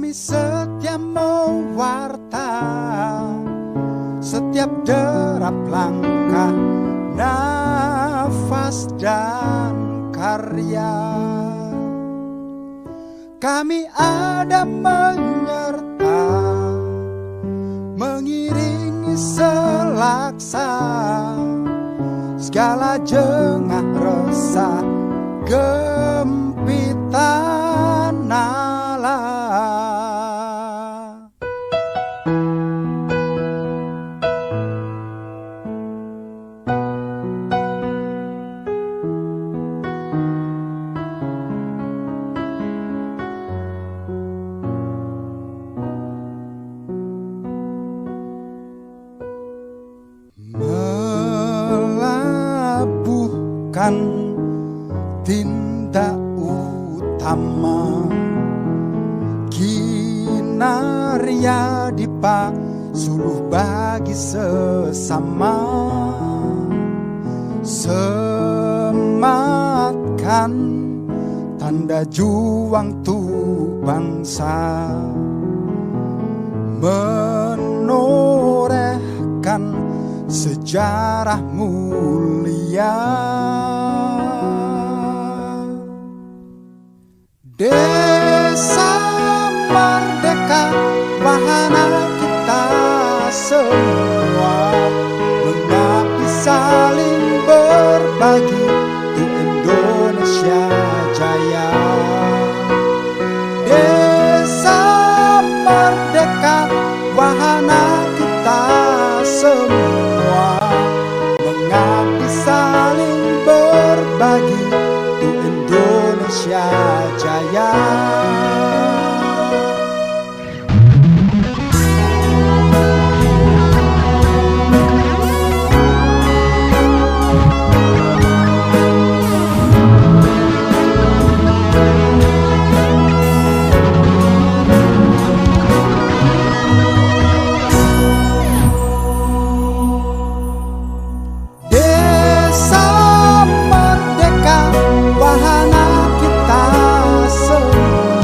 Kami setia mewarta setiap derap langkah, nafas dan karya. Kami ada menyerta, mengiringi selaksa segala jengah resah, gempitan nala. Melabuhkan tindak utama, kinarya dipa suluh bagi sesama. Sematkan tanda juang tu bangsa, menorehkan sejarah mulia. Desa merdeka, wahana kita semua, mengabdi saling berbagi untuk Indonesia jaya. Desa merdeka, wahana kita semua, mengabdi saling berbagi untuk Indonesia jaya. Desa merdeka, wahana kita semua,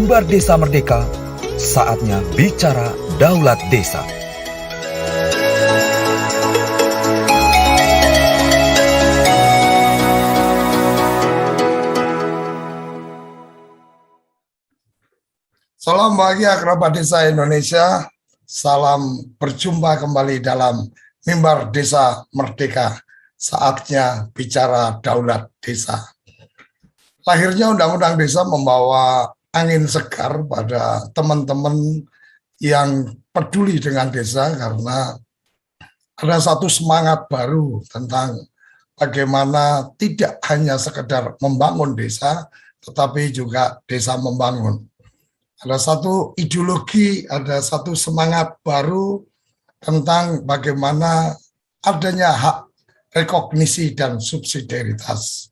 Mimbar Desa Merdeka, saatnya bicara Daulat Desa. Salam bahagia kerabat desa Indonesia, salam berjumpa kembali dalam Mimbar Desa Merdeka, saatnya bicara Daulat Desa. Lahirnya Undang-Undang Desa membawa angin segar pada teman-teman yang peduli dengan desa karena ada satu semangat baru tentang bagaimana tidak hanya sekedar membangun desa, tetapi juga desa membangun. Ada satu ideologi, ada satu semangat baru tentang bagaimana adanya hak rekognisi dan subsidiaritas.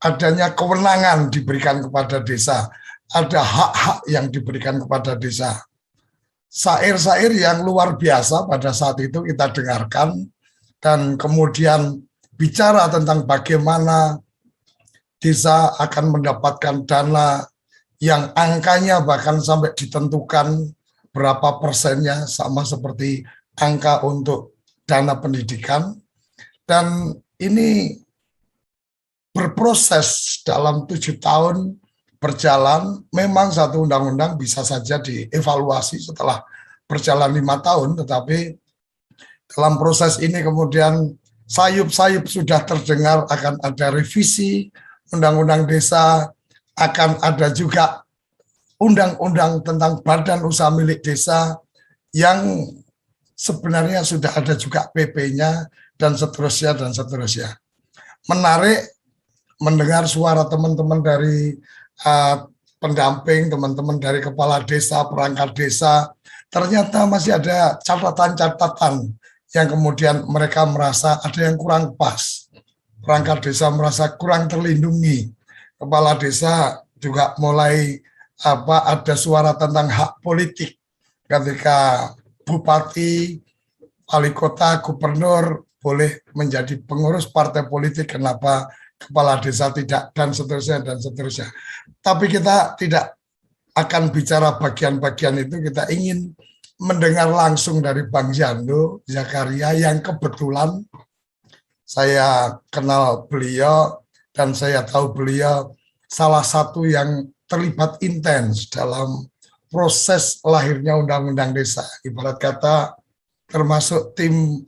Adanya kewenangan diberikan kepada desa, ada hak-hak yang diberikan kepada desa. Syair-syair yang luar biasa pada saat itu kita dengarkan, dan kemudian bicara tentang bagaimana desa akan mendapatkan dana yang angkanya bahkan sampai ditentukan berapa persennya, sama seperti angka untuk dana pendidikan. Dan ini berproses dalam 7 tahun berjalan. Memang satu undang-undang bisa saja dievaluasi setelah berjalan 5 tahun, tetapi dalam proses ini kemudian sayup-sayup sudah terdengar akan ada revisi undang-undang desa, akan ada juga undang-undang tentang badan usaha milik desa yang sebenarnya sudah ada juga PP-nya, dan seterusnya dan seterusnya. Menarik mendengar suara teman-teman dari pendamping, teman-teman dari kepala desa, perangkat desa. Ternyata masih ada catatan-catatan yang kemudian mereka merasa ada yang kurang pas. Perangkat desa merasa kurang terlindungi. Kepala desa juga mulai ada suara tentang hak politik ketika bupati, wali kota, gubernur boleh menjadi pengurus partai politik, kenapa kepala desa tidak, dan seterusnya dan seterusnya. Tapi kita tidak akan bicara bagian-bagian itu, kita ingin mendengar langsung dari Bang Jando Zakaria yang kebetulan saya kenal beliau dan saya tahu beliau salah satu yang terlibat intens dalam proses lahirnya Undang-Undang Desa. Ibarat kata termasuk tim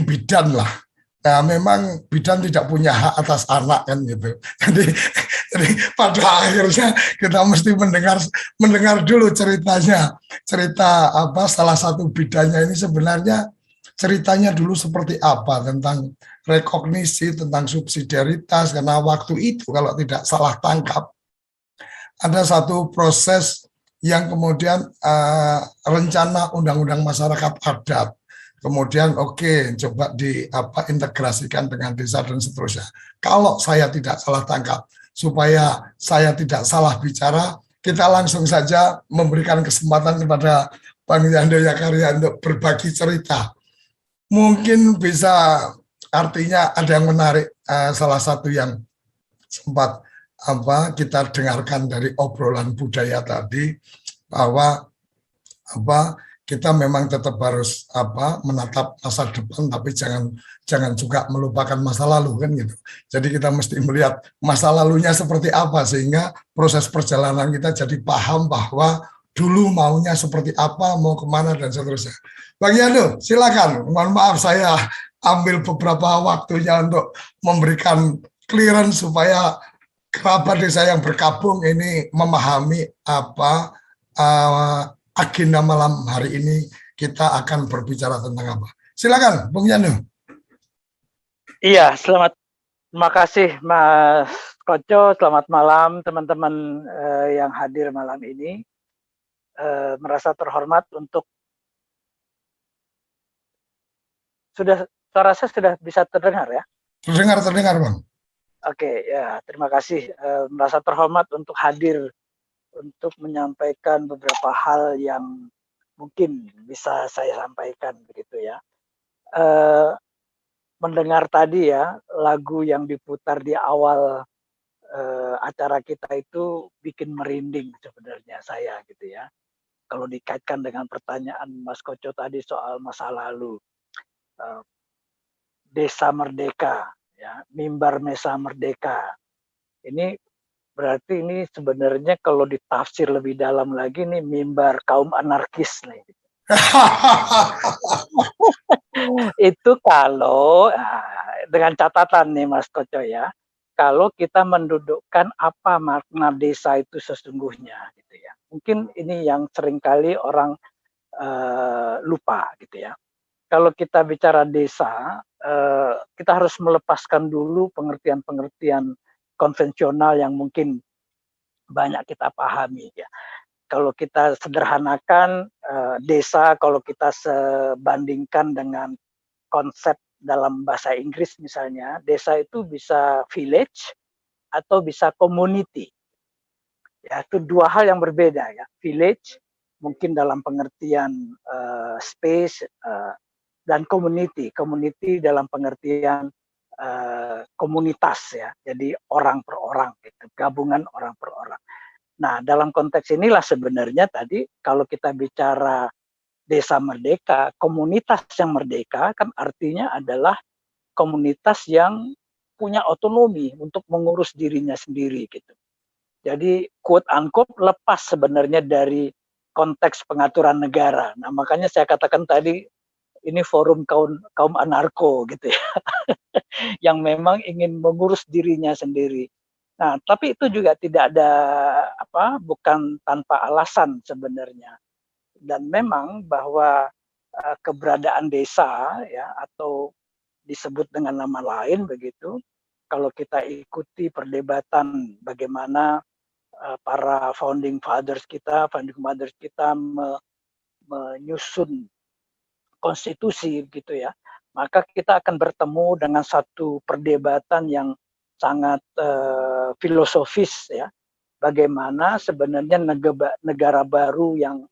bidan lah. Nah, memang bidan tidak punya hak atas anak kan gitu. Jadi pada akhirnya kita mesti mendengar dulu ceritanya. Cerita salah satu bidannya ini sebenarnya ceritanya dulu seperti apa tentang rekognisi, tentang subsidiaritas, karena waktu itu kalau tidak salah tangkap ada satu proses yang kemudian rencana undang-undang masyarakat adat, kemudian coba diintegrasikan dengan desa dan seterusnya. Kalau saya tidak salah tangkap, supaya saya tidak salah bicara, kita langsung saja memberikan kesempatan kepada Bang Jando Zakaria untuk berbagi cerita. Mungkin bisa, artinya ada yang menarik, salah satu yang sempat kita dengarkan dari obrolan budaya tadi, bahwa kita memang tetap harus menatap masa depan, tapi jangan juga melupakan masa lalu kan gitu. Jadi kita mesti melihat masa lalunya seperti apa, sehingga proses perjalanan kita jadi paham bahwa dulu maunya seperti apa, mau kemana dan seterusnya. Bang Jando, silakan. Mohon maaf saya ambil beberapa waktunya untuk memberikan clearance supaya kerabat desa yang bergabung ini memahami agenda malam hari ini kita akan berbicara tentang apa. Silakan, Bung Jando. Iya, terima kasih Mas Koco. Selamat malam teman-teman yang hadir malam ini. Merasa terhormat untuk suara saya sudah bisa terdengar ya? Terdengar Bang. Oke, ya terima kasih. Merasa terhormat untuk hadir untuk menyampaikan beberapa hal yang mungkin bisa saya sampaikan begitu ya. Mendengar tadi ya lagu yang diputar di awal acara kita itu bikin merinding sebenarnya saya gitu ya. Kalau dikaitkan dengan pertanyaan Mas Koco tadi soal masa lalu, eh, Desa Merdeka, ya, Mimbar Mesa Merdeka. Ini berarti ini sebenarnya kalau ditafsir lebih dalam lagi nih mimbar kaum anarkis nih. Itu kalau dengan catatan nih Mas Koco ya, kalau kita mendudukkan apa makna desa itu sesungguhnya gitu ya. Mungkin ini yang seringkali orang lupa gitu ya. Kalau kita bicara desa, kita harus melepaskan dulu pengertian-pengertian konvensional yang mungkin banyak kita pahami ya. Kalau kita sederhanakan desa, kalau kita sebandingkan dengan konsep dalam bahasa Inggris misalnya, desa itu bisa village atau bisa community. Ya, itu dua hal yang berbeda ya. Village mungkin dalam pengertian space dan community. Community dalam pengertian komunitas ya. Jadi orang per orang, gitu, gabungan orang per orang. Nah, dalam konteks inilah sebenarnya tadi kalau kita bicara desa merdeka, komunitas yang merdeka kan artinya adalah komunitas yang punya otonomi untuk mengurus dirinya sendiri gitu. Jadi quote unquote lepas sebenarnya dari konteks pengaturan negara. Nah, makanya saya katakan tadi ini forum kaum anarko gitu ya. Yang memang ingin mengurus dirinya sendiri. Nah, tapi itu juga tidak ada bukan tanpa alasan sebenarnya. Dan memang bahwa keberadaan desa ya atau disebut dengan nama lain begitu, kalau kita ikuti perdebatan bagaimana para founding mothers kita menyusun konstitusi gitu ya, maka kita akan bertemu dengan satu perdebatan yang sangat filosofis ya, bagaimana sebenarnya negara baru yang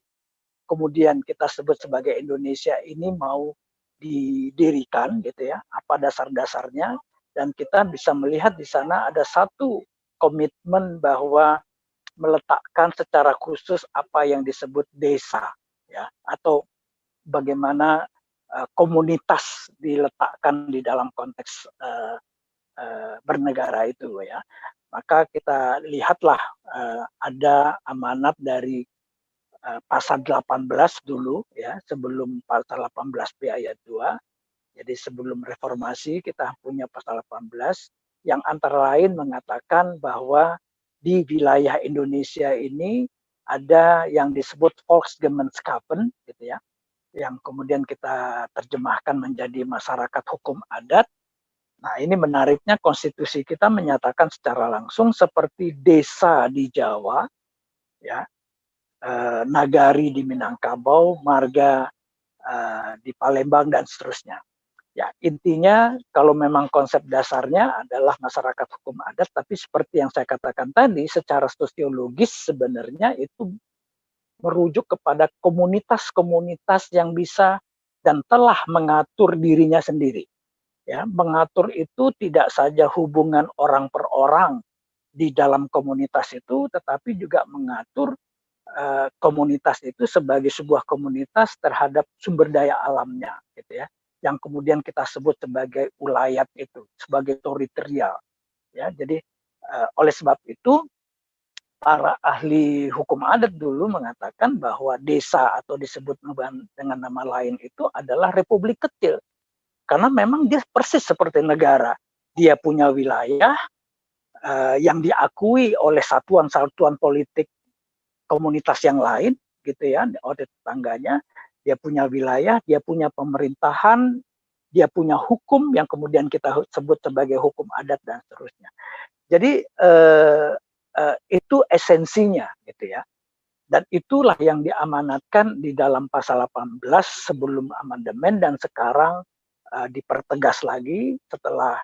kemudian kita sebut sebagai Indonesia ini mau didirikan gitu ya, apa dasar-dasarnya, dan kita bisa melihat di sana ada satu komitmen bahwa meletakkan secara khusus apa yang disebut desa ya, atau bagaimana komunitas diletakkan di dalam konteks bernegara itu ya. Maka kita lihatlah ada amanat dari pasal 18 dulu ya, sebelum pasal 18B ayat 2. Jadi sebelum reformasi kita punya pasal 18 yang antara lain mengatakan bahwa di wilayah Indonesia ini ada yang disebut Volksgemeinschappen gitu ya, yang kemudian kita terjemahkan menjadi masyarakat hukum adat. Nah, ini menariknya konstitusi kita menyatakan secara langsung seperti desa di Jawa ya, nagari di Minangkabau, marga di Palembang dan seterusnya. Ya, intinya kalau memang konsep dasarnya adalah masyarakat hukum adat, tapi seperti yang saya katakan tadi, secara sosiologis sebenarnya itu merujuk kepada komunitas-komunitas yang bisa dan telah mengatur dirinya sendiri. Ya, mengatur itu tidak saja hubungan orang per orang di dalam komunitas itu, tetapi juga mengatur komunitas itu sebagai sebuah komunitas terhadap sumber daya alamnya, gitu ya, yang kemudian kita sebut sebagai ulayat itu, sebagai teritorial. Ya, jadi oleh sebab itu para ahli hukum adat dulu mengatakan bahwa desa atau disebut dengan nama lain itu adalah republik kecil. Karena memang dia persis seperti negara. Dia punya wilayah yang diakui oleh satuan-satuan politik komunitas yang lain gitu ya, oleh tetangganya. Dia punya wilayah, dia punya pemerintahan, dia punya hukum yang kemudian kita sebut sebagai hukum adat dan seterusnya. Jadi itu esensinya gitu ya. Dan itulah yang diamanatkan di dalam pasal 18 sebelum amandemen dan sekarang dipertegas lagi setelah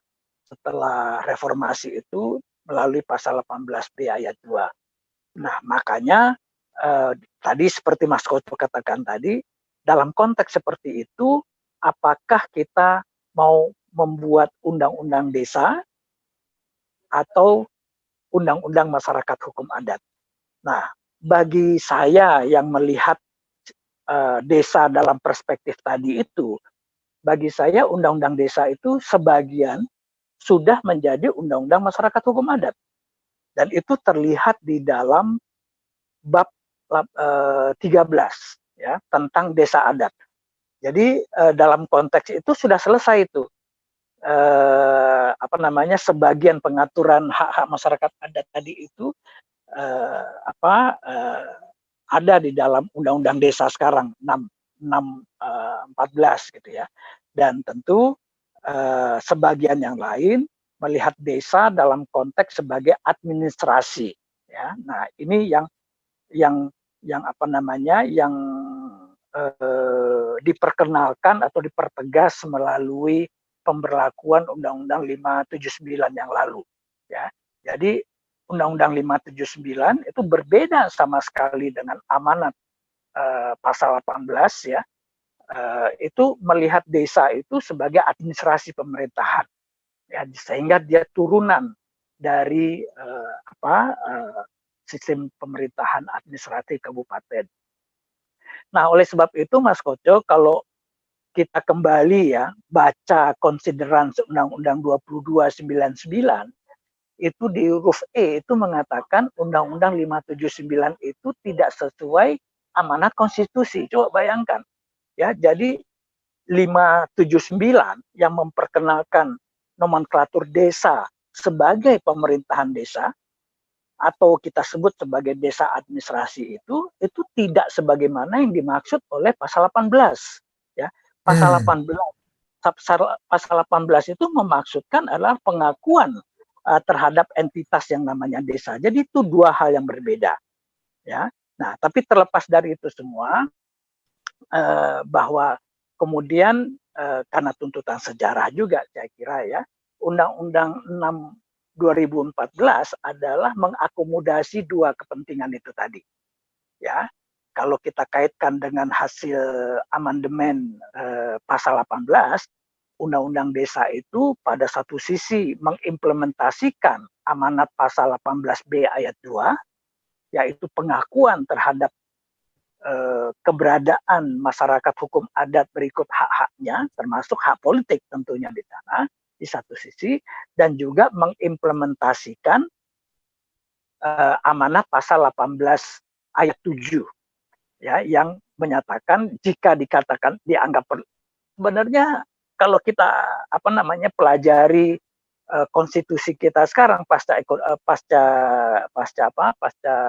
reformasi itu melalui pasal 18B ayat 2. Nah, makanya tadi seperti Mas Koco katakan tadi, dalam konteks seperti itu, apakah kita mau membuat undang-undang desa atau Undang-Undang Masyarakat Hukum Adat. Nah, bagi saya yang melihat desa dalam perspektif tadi itu, bagi saya Undang-Undang Desa itu sebagian sudah menjadi Undang-Undang Masyarakat Hukum Adat. Dan itu terlihat di dalam bab 13 ya, tentang desa adat. Jadi dalam konteks itu sudah selesai itu sebagian pengaturan hak-hak masyarakat adat tadi itu ada di dalam Undang-Undang Desa sekarang 14 gitu ya. Dan tentu sebagian yang lain melihat desa dalam konteks sebagai administrasi ya. Nah, ini yang diperkenalkan atau dipertegas melalui pemberlakuan Undang-Undang 579 yang lalu ya. Jadi Undang-Undang 579 itu berbeda sama sekali dengan amanat pasal 18 ya. Itu melihat desa itu sebagai administrasi pemerintahan ya, sehingga dia turunan dari sistem pemerintahan administratif kabupaten. Nah, oleh sebab itu Mas Koco, kalau kita kembali ya baca konsideran Undang-Undang 2299 itu di huruf E itu mengatakan Undang-Undang 579 itu tidak sesuai amanat konstitusi. Coba bayangkan ya, jadi 579 yang memperkenalkan nomenklatur desa sebagai pemerintahan desa atau kita sebut sebagai desa administrasi itu tidak sebagaimana yang dimaksud oleh pasal 18 ya. Pasal 18 itu memaksudkan adalah pengakuan terhadap entitas yang namanya desa. Jadi itu dua hal yang berbeda ya. Nah, tapi terlepas dari itu semua bahwa kemudian karena tuntutan sejarah juga saya kira ya, Undang-Undang 6 2014 adalah mengakomodasi dua kepentingan itu tadi. Ya, kalau kita kaitkan dengan hasil amandemen pasal 18, Undang-Undang Desa itu pada satu sisi mengimplementasikan amanat pasal 18B ayat 2, yaitu pengakuan terhadap keberadaan masyarakat hukum adat berikut hak-haknya, termasuk hak politik tentunya di sana, di satu sisi, dan juga mengimplementasikan amanat pasal 18 ayat 7 ya, yang menyatakan jika dikatakan dianggap sebenarnya kalau kita pelajari konstitusi kita sekarang pasca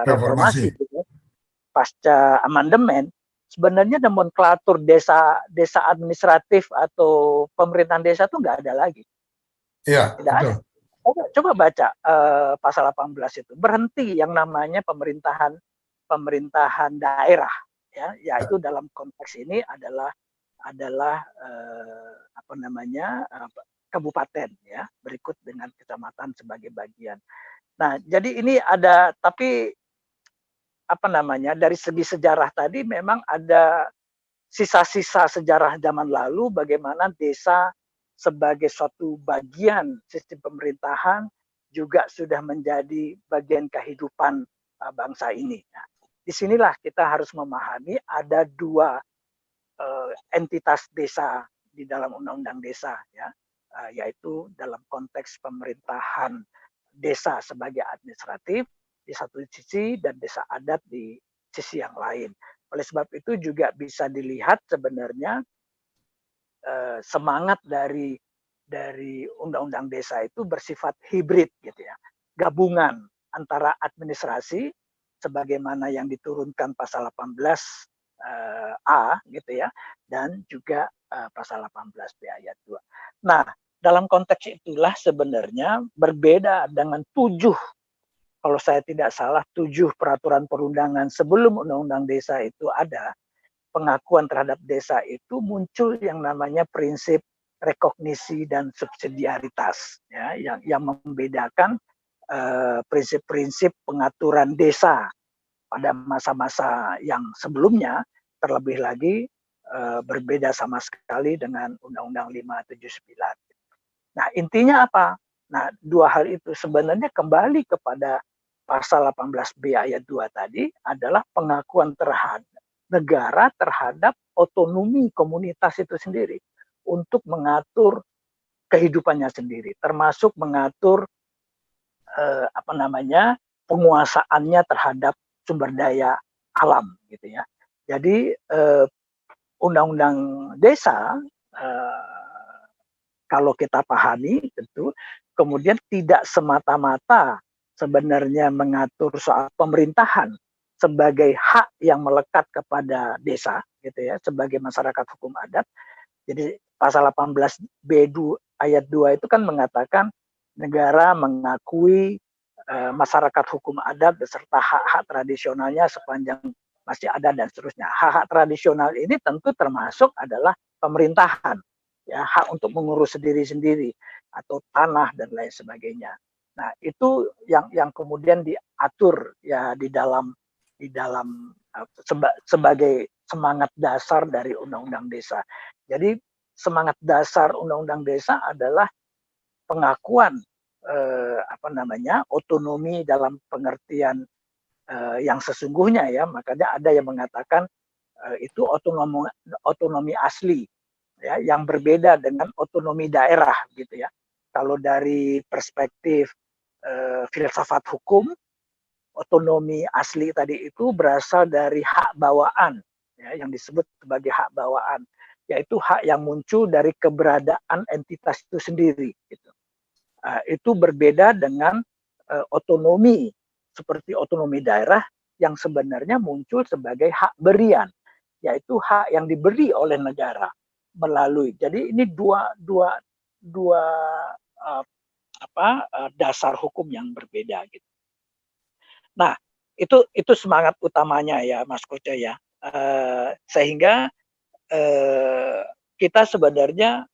reformasi gitu, pasca amandemen, sebenarnya nomenklatur desa administratif atau pemerintahan desa itu nggak ada lagi. Iya, tidak ada. Coba baca pasal 18 itu, berhenti yang namanya pemerintahan daerah ya, yaitu dalam konteks ini adalah kabupaten ya, berikut dengan kecamatan sebagai bagian. Nah, jadi ini ada, tapi dari segi sejarah tadi memang ada sisa-sisa sejarah zaman lalu bagaimana desa sebagai suatu bagian sistem pemerintahan juga sudah menjadi bagian kehidupan bangsa ini. Nah, disinilah kita harus memahami ada dua entitas desa di dalam Undang-Undang Desa ya, yaitu dalam konteks pemerintahan desa sebagai administratif di satu sisi dan desa adat di sisi yang lain. Oleh sebab itu juga bisa dilihat sebenarnya semangat dari Undang-Undang Desa itu bersifat hibrid gitu ya, gabungan antara administrasi sebagaimana yang diturunkan pasal 18 A gitu ya, dan juga pasal 18B ayat 2. Nah, dalam konteks itulah sebenarnya berbeda dengan 7, kalau saya tidak salah 7 peraturan perundangan sebelum Undang-Undang Desa itu ada, pengakuan terhadap desa itu muncul yang namanya prinsip rekognisi dan subsidiaritas ya, yang membedakan prinsip-prinsip pengaturan desa pada masa-masa yang sebelumnya, terlebih lagi berbeda sama sekali dengan Undang-Undang 579. Nah, intinya apa? Nah, dua hal itu sebenarnya kembali kepada pasal 18B ayat 2 tadi adalah pengakuan terhadap negara terhadap otonomi komunitas itu sendiri untuk mengatur kehidupannya sendiri, termasuk mengatur penguasaannya terhadap sumber daya alam gitu ya. Jadi undang-undang desa kalau kita pahami tentu kemudian tidak semata-mata sebenarnya mengatur soal pemerintahan sebagai hak yang melekat kepada desa gitu ya sebagai masyarakat hukum adat. Jadi pasal 18B2 ayat 2 itu kan mengatakan negara mengakui masyarakat hukum adat beserta hak-hak tradisionalnya sepanjang masih ada dan seterusnya. Hak-hak tradisional ini tentu termasuk adalah pemerintahan, ya hak untuk mengurus sendiri-sendiri atau tanah dan lain sebagainya. Nah itu yang kemudian diatur ya di dalam sebagai semangat dasar dari Undang-Undang Desa. Jadi semangat dasar Undang-Undang Desa adalah pengakuan otonomi dalam pengertian yang sesungguhnya ya. Makanya ada yang mengatakan itu otonomi asli ya yang berbeda dengan otonomi daerah gitu ya. Kalau dari perspektif filsafat hukum, otonomi asli tadi itu berasal dari hak bawaan ya, yang disebut sebagai hak bawaan, yaitu hak yang muncul dari keberadaan entitas itu sendiri gitu. Itu berbeda dengan otonomi seperti otonomi daerah yang sebenarnya muncul sebagai hak berian, yaitu hak yang diberi oleh negara melalui. Jadi ini dua dasar hukum yang berbeda gitu. Nah, itu semangat utamanya ya Mas Koco ya. Sehingga kita sebenarnya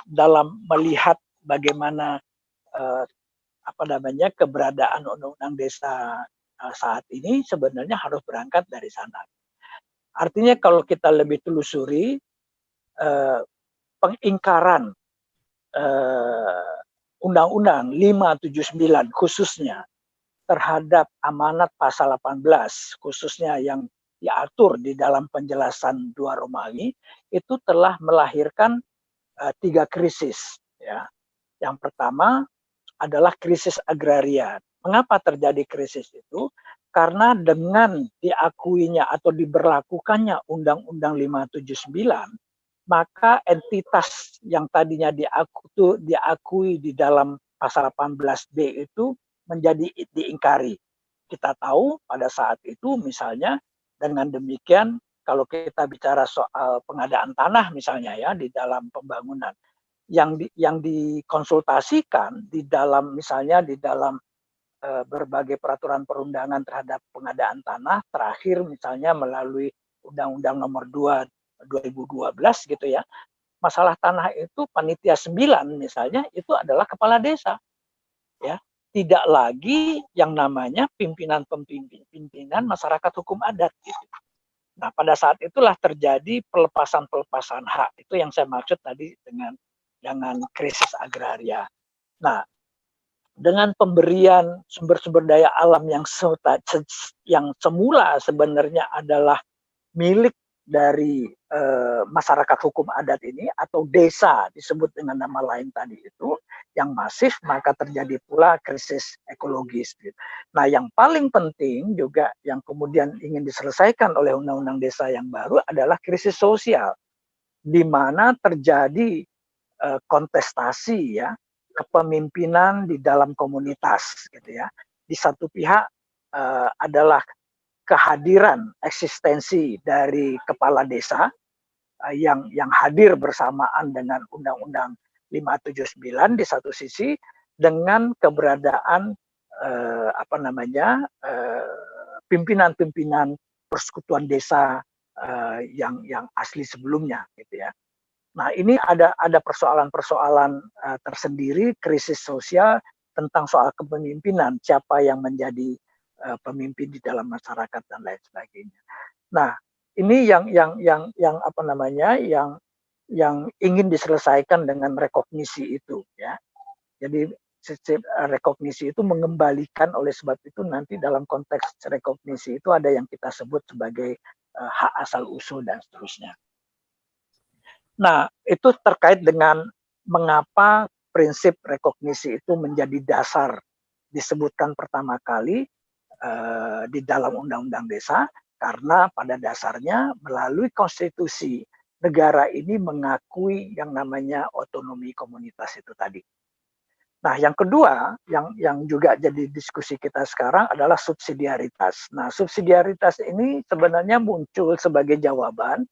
dalam melihat bagaimana keberadaan undang-undang desa saat ini sebenarnya harus berangkat dari sana. Artinya kalau kita lebih telusuri pengingkaran Undang-Undang 579 khususnya terhadap amanat pasal 18 khususnya yang diatur di dalam penjelasan 2 Romawi itu telah melahirkan 3 krisis ya. Yang pertama adalah krisis agraria. Mengapa terjadi krisis itu? Karena dengan diakuinya atau diberlakukannya Undang-Undang 579, maka entitas yang tadinya diakui di dalam pasal 18B itu menjadi diingkari. Kita tahu pada saat itu misalnya dengan demikian kalau kita bicara soal pengadaan tanah misalnya ya di dalam pembangunan yang dikonsultasikan di dalam misalnya di dalam berbagai peraturan perundangan terhadap pengadaan tanah terakhir misalnya melalui Undang-Undang Nomor 2 2012 gitu ya. Masalah tanah itu panitia 9 misalnya itu adalah kepala desa. Ya, tidak lagi yang namanya pimpinan masyarakat hukum adat gitu. Nah, pada saat itulah terjadi pelepasan hak. Itu yang saya maksud tadi dengan krisis agraria. Nah, dengan pemberian sumber-sumber daya alam yang semula sebenarnya adalah milik dari masyarakat hukum adat ini atau desa disebut dengan nama lain tadi itu yang masif, maka terjadi pula krisis ekologis. Nah, yang paling penting juga yang kemudian ingin diselesaikan oleh Undang-Undang Desa yang baru adalah krisis sosial, di mana terjadi kontestasi ya kepemimpinan di dalam komunitas gitu ya. Di satu pihak adalah kehadiran eksistensi dari kepala desa yang hadir bersamaan dengan Undang-Undang 579 di satu sisi dengan keberadaan pimpinan-pimpinan persekutuan desa yang asli sebelumnya gitu ya. Nah, ini ada persoalan-persoalan tersendiri krisis sosial tentang soal kepemimpinan, siapa yang menjadi pemimpin di dalam masyarakat dan lain sebagainya. Nah, ini yang ingin diselesaikan dengan rekognisi itu ya. Jadi sistem rekognisi itu mengembalikan, oleh sebab itu nanti dalam konteks rekognisi itu ada yang kita sebut sebagai hak asal usul dan seterusnya. Nah, itu terkait dengan mengapa prinsip rekognisi itu menjadi dasar, disebutkan pertama kali di dalam Undang-Undang Desa, karena pada dasarnya melalui konstitusi negara ini mengakui yang namanya otonomi komunitas itu tadi. Nah, yang kedua yang juga jadi diskusi kita sekarang adalah subsidiaritas. Nah, subsidiaritas ini sebenarnya muncul sebagai jawaban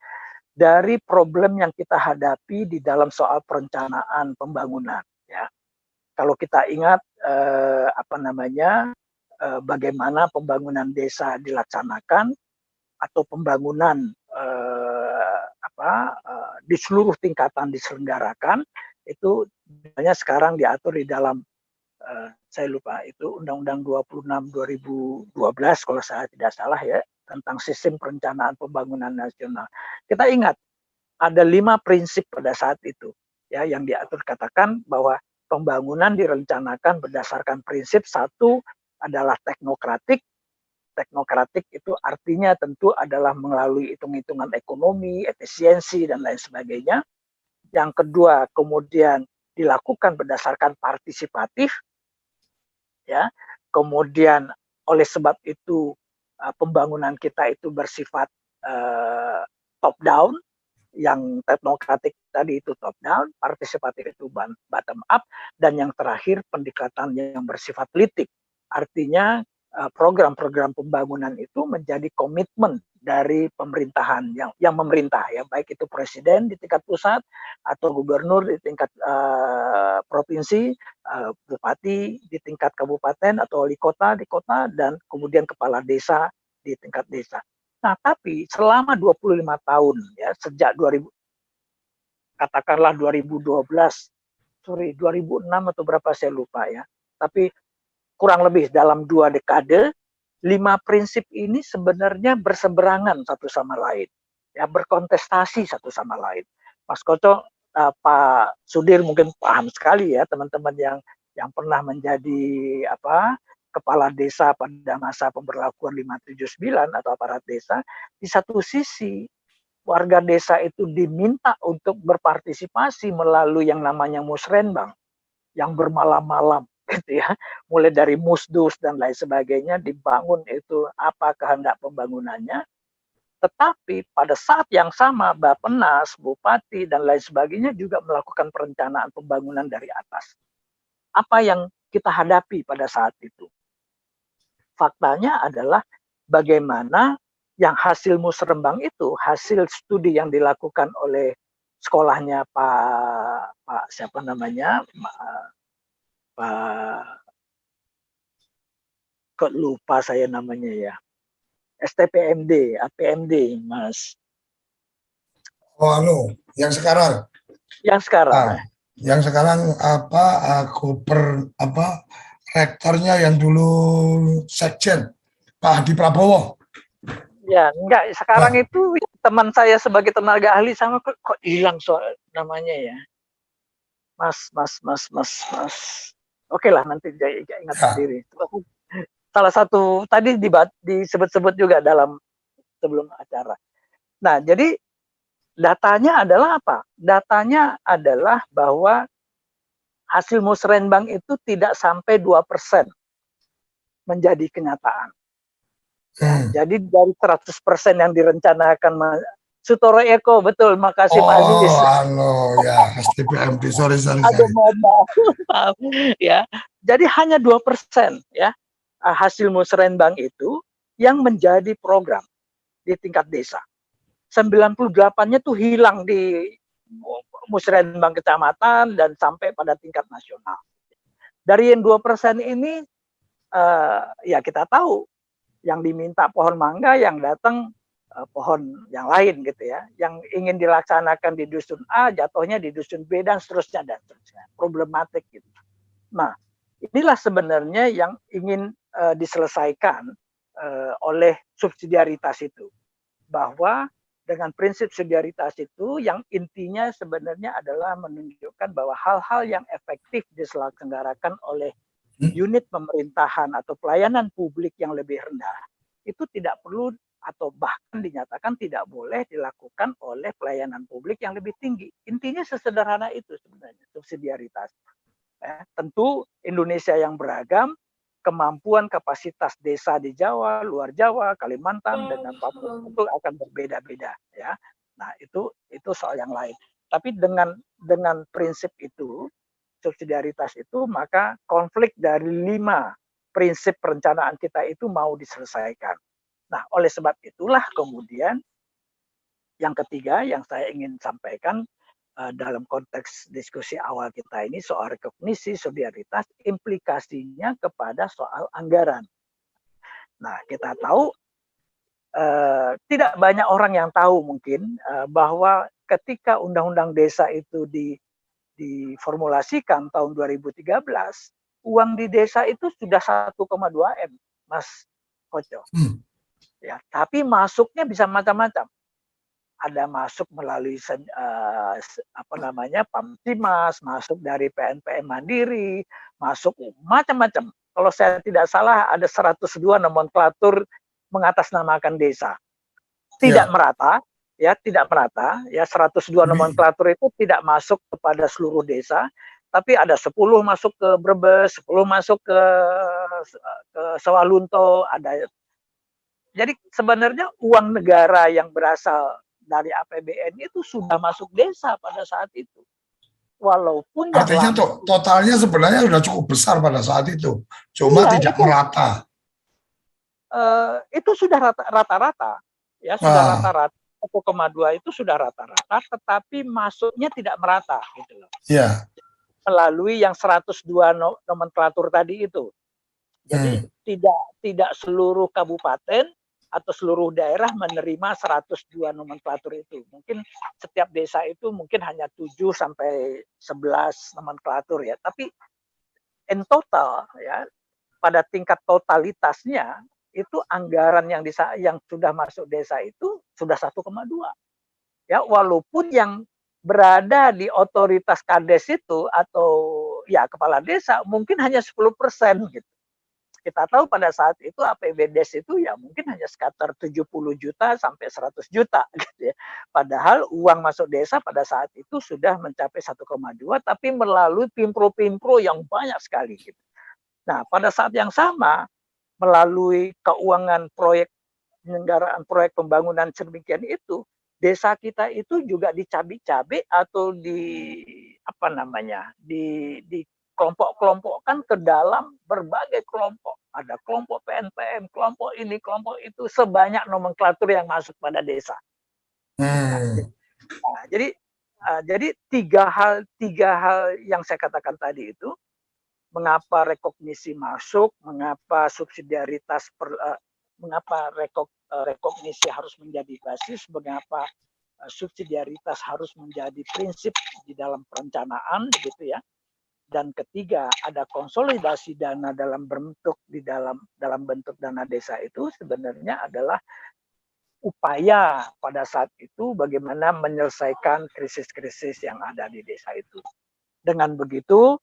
dari problem yang kita hadapi di dalam soal perencanaan pembangunan. Ya, kalau kita ingat bagaimana pembangunan desa dilaksanakan atau pembangunan di seluruh tingkatan diselenggarakan, itu misalnya sekarang diatur di dalam saya lupa itu Undang-Undang 26 2012 kalau saya tidak salah ya, tentang sistem perencanaan pembangunan nasional. Kita ingat ada 5 prinsip pada saat itu ya yang diatur, katakan bahwa pembangunan direncanakan berdasarkan prinsip. Satu adalah teknokratik. Teknokratik itu artinya tentu adalah melalui hitung-hitungan ekonomi, efisiensi dan lain sebagainya. Yang kedua kemudian dilakukan berdasarkan partisipatif, ya. Kemudian oleh sebab itu pembangunan kita itu bersifat top down, yang teknokratik tadi itu top down, partisipatif itu bottom up, dan yang terakhir pendekatan yang bersifat politik. Artinya program-program pembangunan itu menjadi komitmen dari pemerintahan yang memerintah ya, baik itu presiden di tingkat pusat atau gubernur di tingkat provinsi, bupati di tingkat kabupaten atau wali kota di kota, dan kemudian kepala desa di tingkat desa. Nah, tapi selama 25 tahun ya, sejak 2000 katakanlah 2006 atau berapa saya lupa ya. Tapi kurang lebih dalam 2 dekade, 5 prinsip ini sebenarnya berseberangan satu sama lain. Ya, berkontestasi satu sama lain. Mas Koco, Pak Sudir mungkin paham sekali ya, teman-teman yang pernah menjadi kepala desa pada masa pemberlakuan 579 atau aparat desa. Di satu sisi warga desa itu diminta untuk berpartisipasi melalui yang namanya musrenbang, yang bermalam-malam gitu ya, mulai dari musdus dan lain sebagainya dibangun itu apa kehendak pembangunannya. Tetapi pada saat yang sama Bappenas, Bupati dan lain sebagainya juga melakukan perencanaan pembangunan dari atas. Apa yang kita hadapi pada saat itu? Faktanya adalah bagaimana yang hasil musrembang itu, hasil studi yang dilakukan oleh sekolahnya Pak siapa namanya, kok lupa saya namanya ya, STPMD, APMD, Mas. Oh, yang sekarang. Yang sekarang. Yang sekarang rektornya yang dulu sekjen, Pak Hadi Prabowo. Ya, enggak, sekarang itu teman saya sebagai tenaga ahli sama kok hilang soal namanya ya. Mas. Oke lah, nanti ingat sendiri. Salah satu tadi disebut-sebut juga dalam sebelum acara. Nah, jadi datanya adalah apa? Datanya adalah bahwa hasil musrenbang itu tidak sampai 2% menjadi kenyataan. Jadi dari 100% yang direncanakan Sutoro Eko, betul, makasih Pak Aziz. Ya, STPMD, sorry. Maaf, ya. Jadi hanya 2% ya hasil musrenbang itu yang menjadi program di tingkat desa. 98-nya tuh hilang di musrenbang kecamatan dan sampai pada tingkat nasional. Dari yang 2% ini ya kita tahu yang diminta pohon mangga, yang datang pohon yang lain gitu ya. Yang ingin dilaksanakan di dusun A jatuhnya di dusun B dan seterusnya. Problematik gitu. Nah, inilah sebenarnya yang ingin diselesaikan oleh subsidiaritas itu, bahwa dengan prinsip subsidiaritas itu yang intinya sebenarnya adalah menunjukkan bahwa hal-hal yang efektif diselenggarakan oleh unit pemerintahan atau pelayanan publik yang lebih rendah itu tidak perlu atau bahkan dinyatakan tidak boleh dilakukan oleh pelayanan publik yang lebih tinggi. Intinya sesederhana itu sebenarnya subsidiaritas. Tentu Indonesia yang beragam, kemampuan kapasitas desa di Jawa, luar Jawa, Kalimantan dengan Papua itu akan berbeda-beda ya. Nah, itu soal yang lain. Tapi dengan prinsip itu, subsidiaritas itu, maka konflik dari 5 prinsip perencanaan kita itu mau diselesaikan. Nah, oleh sebab itulah kemudian yang ketiga yang saya ingin sampaikan dalam konteks diskusi awal kita ini soal rekognisi subsidiaritas, implikasinya kepada soal anggaran. Nah, kita tahu tidak banyak orang yang tahu mungkin bahwa ketika Undang-Undang Desa itu diformulasikan tahun 2013, uang di desa itu sudah 1,2 M, Mas Koco. Ya, tapi masuknya bisa macam-macam. Ada masuk melalui Pamtimas, masuk dari PNPM Mandiri, masuk macam-macam. Kalau saya tidak salah ada 102 nomenklatur mengatasnamakan desa. Tidak merata, ya tidak merata, ya 102 nomenklatur itu tidak masuk kepada seluruh desa, tapi ada 10 masuk ke Brebes, 10 masuk ke Sawalunto, ada. Jadi sebenarnya uang negara yang berasal dari APBN itu sudah masuk desa pada saat itu. Walaupun artinya totalnya sebenarnya sudah cukup besar pada saat itu, cuma tidak merata. Itu sudah rata-rata, ya sudah rata-rata. 1,2 itu sudah rata-rata, tetapi masuknya tidak merata, gitu loh. Yeah. Melalui yang 102 nomenklatur tadi itu. Jadi tidak seluruh kabupaten atau seluruh daerah menerima 102 nomenklatur itu. Mungkin setiap desa itu mungkin hanya 7 sampai 11 nomenklatur ya. Tapi in total ya, pada tingkat totalitasnya itu anggaran yang sudah masuk desa itu sudah 1,2. Ya, walaupun yang berada di otoritas Kades itu atau ya kepala desa mungkin hanya 10% gitu. Kita tahu pada saat itu APBDes itu ya mungkin hanya sekitar 70 juta sampai 100 juta gitu ya. Padahal uang masuk desa pada saat itu sudah mencapai 1,2 tapi melalui pimpro-pimpro yang banyak sekali gitu. Nah, pada saat yang sama melalui keuangan proyek penyelenggaraan proyek pembangunan sedemikian itu, desa kita itu juga dicabik-cabik atau kelompok-kelompokkan ke dalam berbagai kelompok. Ada kelompok PNPM, kelompok ini, kelompok itu, sebanyak nomenklatur yang masuk pada desa. Nah, jadi tiga hal yang saya katakan tadi itu, mengapa rekognisi masuk, mengapa subsidiaritas, mengapa rekognisi harus menjadi basis, mengapa subsidiaritas harus menjadi prinsip di dalam perencanaan, gitu ya. Dan ketiga, ada konsolidasi dana dalam bentuk dana desa itu sebenarnya adalah upaya pada saat itu bagaimana menyelesaikan krisis-krisis yang ada di desa itu. Dengan begitu,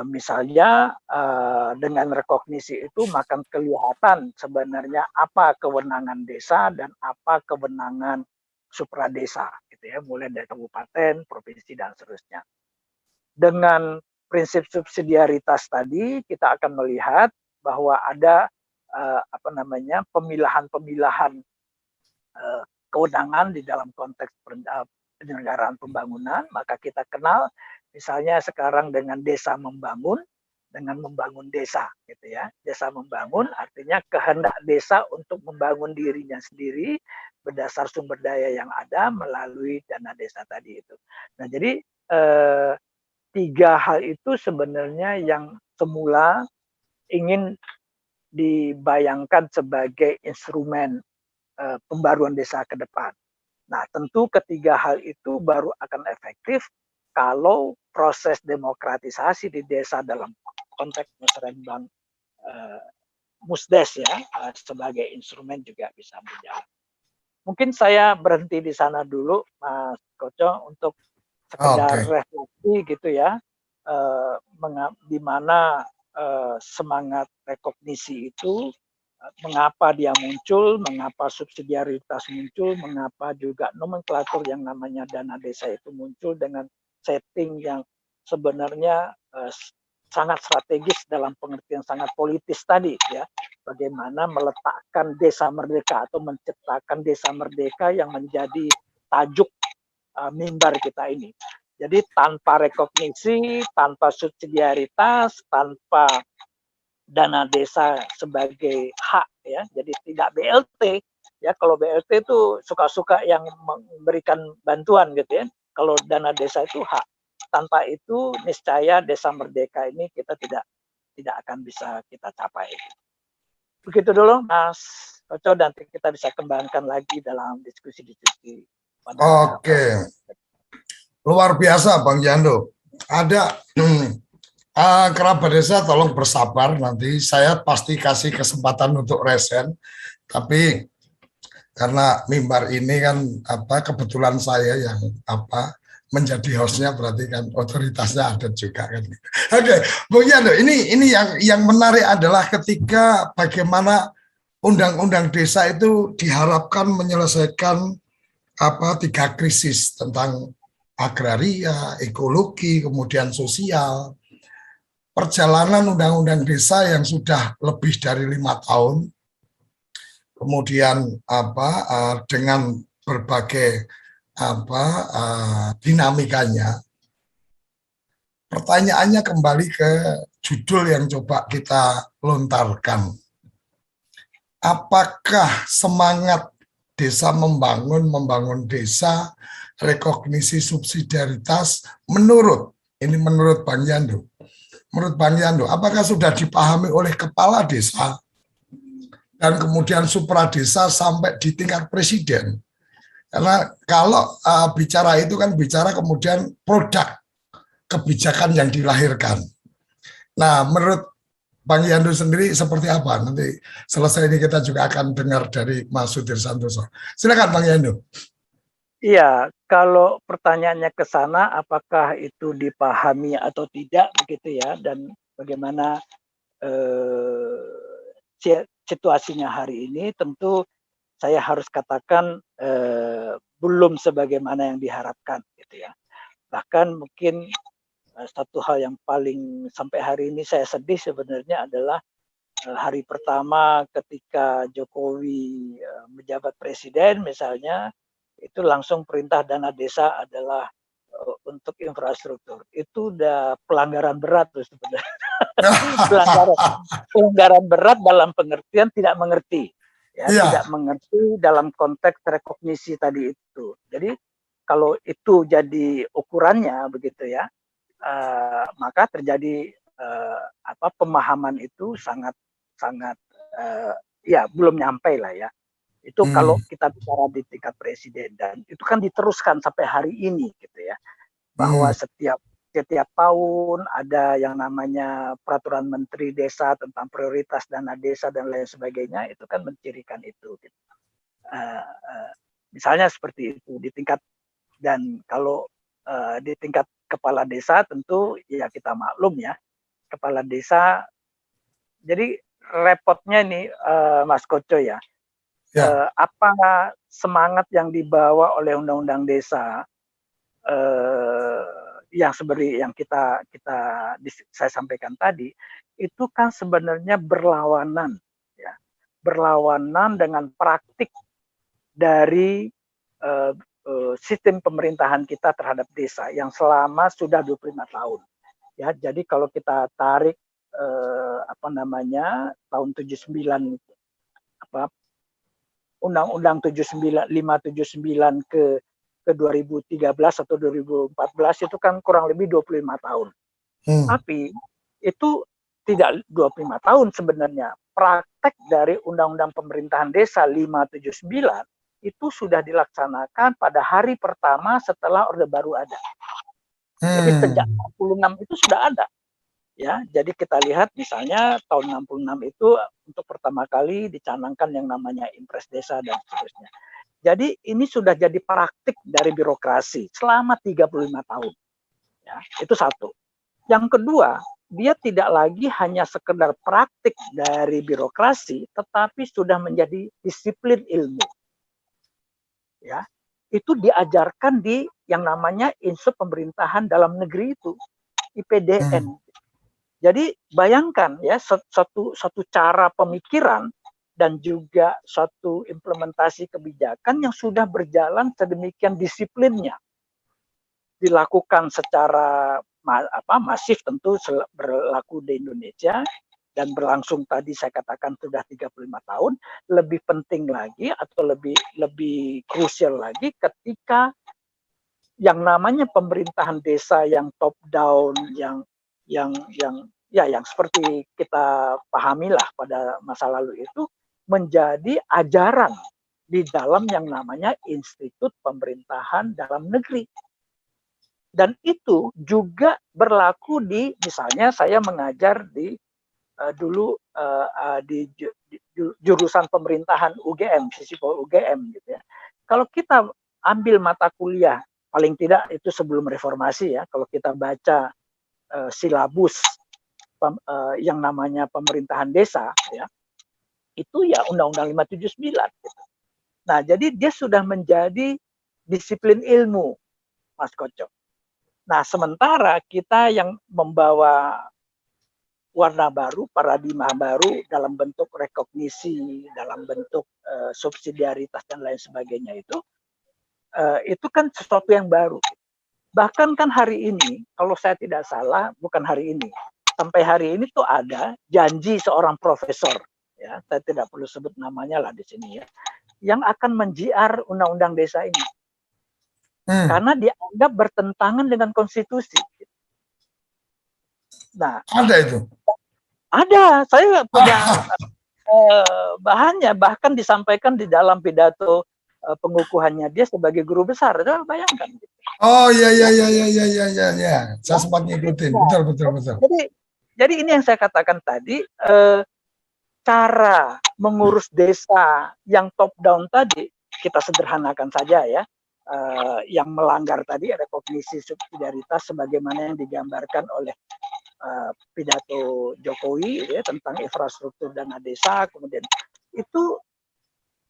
misalnya dengan rekognisi itu maka kelihatan sebenarnya apa kewenangan desa dan apa kewenangan supradesa, gitu ya, mulai dari kabupaten, provinsi dan seterusnya. Dengan prinsip subsidiaritas tadi kita akan melihat bahwa ada pemilahan-pemilahan kewenangan di dalam konteks penyelenggaraan pembangunan. Maka kita kenal misalnya sekarang dengan desa membangun, dengan membangun desa, gitu ya. Desa membangun artinya kehendak desa untuk membangun dirinya sendiri berdasar sumber daya yang ada melalui dana desa tadi itu. Nah, jadi tiga hal itu sebenarnya yang semula ingin dibayangkan sebagai instrumen pembaruan desa ke depan. Nah, tentu ketiga hal itu baru akan efektif kalau proses demokratisasi di desa dalam konteks musrenbang musdes ya sebagai instrumen juga bisa berjalan. Mungkin saya berhenti di sana dulu, Mas Koco, untuk sekedar Oke. refleksi gitu ya, di mana semangat rekognisi itu mengapa dia muncul, mengapa subsidiaritas muncul, mengapa juga nomenklatur yang namanya dana desa itu muncul dengan setting yang sebenarnya sangat strategis dalam pengertian sangat politis tadi ya. Bagaimana meletakkan desa merdeka atau menciptakan desa merdeka yang menjadi tajuk mimbar kita ini. Jadi tanpa rekognisi, tanpa subsidiaritas, tanpa dana desa sebagai hak ya, jadi tidak BLT ya. Kalau BLT itu suka-suka yang memberikan bantuan gitu ya. Kalau dana desa itu hak. Tanpa itu niscaya desa merdeka ini kita tidak akan bisa kita capai. Begitu dulu Mas Koco, nanti kita bisa kembangkan lagi dalam diskusi-diskusi pada Oke, luar biasa Bang Jando. Ada kerabat desa tolong bersabar, nanti saya pasti kasih kesempatan untuk resen, tapi karena mimbar ini kan kebetulan saya yang menjadi hostnya, berarti kan otoritasnya ada juga kan. Oke, Bung Jando, ini yang menarik adalah ketika bagaimana undang-undang desa itu diharapkan menyelesaikan 3 krisis tentang agraria, ekologi, kemudian sosial. Perjalanan undang-undang desa yang sudah lebih dari 5 tahun, kemudian dengan berbagai dinamikanya. Pertanyaannya kembali ke judul yang coba kita lontarkan. Apakah semangat desa membangun desa, rekognisi subsidiaritas, menurut Bang Jando, apakah sudah dipahami oleh kepala desa dan kemudian supra desa sampai di tingkat presiden? Karena kalau bicara itu kan bicara kemudian produk kebijakan yang dilahirkan. Nah, menurut Bang Jando sendiri seperti apa? Nanti selesai ini kita juga akan dengar dari Mas Sudhir Santoso. Silakan Bang Jando. Iya, kalau pertanyaannya ke sana, apakah itu dipahami atau tidak, begitu ya, dan bagaimana situasinya hari ini, tentu saya harus katakan belum sebagaimana yang diharapkan, gitu ya. Bahkan mungkin satu hal yang paling sampai hari ini saya sedih sebenarnya adalah hari pertama ketika Jokowi menjabat presiden misalnya, itu langsung perintah dana desa adalah untuk infrastruktur. Itu udah pelanggaran berat tuh sebenarnya. pelanggaran berat dalam pengertian tidak mengerti. Ya, tidak mengerti dalam konteks rekognisi tadi itu. Jadi kalau itu jadi ukurannya begitu ya, maka terjadi pemahaman itu sangat ya belum nyampe lah ya. Itu kalau kita bicara di tingkat presiden, dan itu kan diteruskan sampai hari ini gitu ya, bahwa setiap tahun ada yang namanya peraturan menteri desa tentang prioritas dana desa dan lain sebagainya, itu kan mencirikan itu gitu. Misalnya seperti itu di tingkat, dan kalau di tingkat kepala desa tentu ya kita maklum ya, kepala desa jadi repotnya nih Mas Koco ya. Apa semangat yang dibawa oleh undang-undang desa yang seperti yang saya sampaikan tadi, itu kan sebenarnya berlawanan ya, berlawanan dengan praktik dari sistem pemerintahan kita terhadap desa yang selama sudah 25 tahun ya. Jadi kalau kita tarik tahun 79 Undang-Undang 579 ke 2013 atau 2014 itu kan kurang lebih 25 tahun. Tapi itu tidak 25 tahun sebenarnya. Praktek dari Undang-Undang Pemerintahan Desa 579 itu sudah dilaksanakan pada hari pertama setelah Orde Baru ada. Jadi sejak 46 itu sudah ada. Ya, jadi kita lihat misalnya tahun 66 itu untuk pertama kali dicanangkan yang namanya Impres Desa dan seterusnya. Jadi ini sudah jadi praktik dari birokrasi selama 35 tahun. Ya, itu satu. Yang kedua, dia tidak lagi hanya sekedar praktik dari birokrasi, tetapi sudah menjadi disiplin ilmu. Ya, itu diajarkan di yang namanya Institut Pemerintahan Dalam Negeri itu, IPDN. Jadi bayangkan ya satu cara pemikiran dan juga suatu implementasi kebijakan yang sudah berjalan sedemikian disiplinnya, dilakukan secara masif tentu berlaku di Indonesia dan berlangsung tadi saya katakan sudah 35 tahun. Lebih penting lagi atau lebih krusial lagi ketika yang namanya pemerintahan desa yang top down, yang seperti kita pahamilah pada masa lalu itu menjadi ajaran di dalam yang namanya Institut Pemerintahan Dalam Negeri. Dan itu juga berlaku di, misalnya saya mengajar di di jurusan pemerintahan UGM, Sisipol UGM gitu ya. Kalau kita ambil mata kuliah, paling tidak itu sebelum reformasi ya, kalau kita baca silabus yang namanya pemerintahan desa ya, itu ya Undang-Undang 579 gitu. Nah, jadi dia sudah menjadi disiplin ilmu, Mas Koco. Nah, sementara kita yang membawa warna baru, paradigma baru dalam bentuk rekognisi, dalam bentuk subsidiaritas dan lain sebagainya itu kan sesuatu yang baru. Bahkan kan hari ini, kalau saya tidak salah, bukan hari ini, sampai hari ini tuh ada janji seorang profesor, ya, saya tidak perlu sebut namanya lah di sini ya, yang akan menjiar undang-undang desa ini. Karena dianggap bertentangan dengan konstitusi. Nah, ada itu? Ada, saya punya bahannya, bahkan disampaikan di dalam pidato pengukuhannya dia sebagai guru besar. Bayangkan. Oh iya. Saya sempat ngikutin. Betul. Jadi ini yang saya katakan tadi, cara mengurus desa yang top down tadi kita sederhanakan saja ya, yang melanggar tadi rekognisi subsidiaritas sebagaimana yang digambarkan oleh pidato Jokowi ya, tentang infrastruktur dana desa, kemudian itu